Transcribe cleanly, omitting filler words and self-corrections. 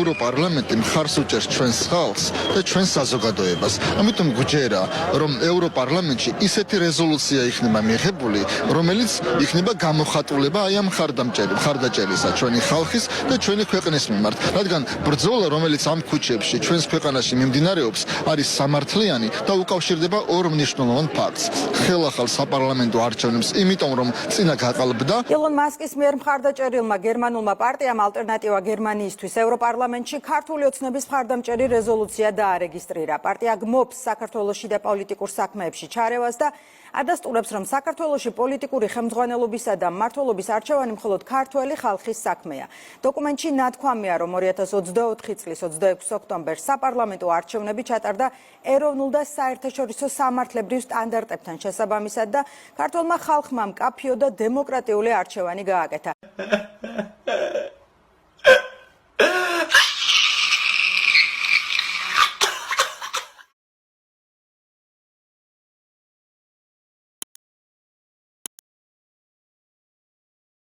ევროპარლამენტი მხარს უჭერს ჩვენს ხალხს და ჩვენს საზოგადოებას. ამიტომ გვჯერა, რომ ევროპარლამენტში ისეთი რეზოლუცია იქნება მიღებული, რომელიც იქნება გამოხატულება აი ამ მხარდაჭერისა ჩვენი ხალხის და ჩვენი ქვეყნის მიმართ. რადგან ბრძოლა, რომელიც ამ ქუჩებში ჩვენს ქვეყანაში მიმდინარეობს, არის სამართლიანი და უკავშირდება ორ მნიშვნელოვან ფაქტს. ხელახალ საპარლამენტო არჩევნებს, იმიტომ რომ წინა გაყალბდა. ილონ მასკის მიერ მხარდაჭერილმა გერმანულმა პარტიამ ალტერნატივა გერმანიისთვის ევროპარლამენტში ქართული ოცნების მხარდამჭერი რეზოლუცია დაარეგისტრირა. პარტია გმობს საქართველოში და პოლიტიკურ საქმეებში ჩარევას და ადასტურებს, რომ საქართველოში პოლიტიკური ხელმძღვანელობისა და მმართველობის არჩევანი მხოლოდ ქართველი ხალხის საქმეა. დოკუმენტში ნათქვამია, რომ 2024 წლის 26 ოქტომბერს საპარლამენტო არჩევნები ჩატარდა ეროვნულ და საერთაშორისო სამართლებრივ სტანდარტებთან შესაბამისად და ქართველმა ხალხმა მკაფიო და დემოკრატიული არჩევანი გააკეთა.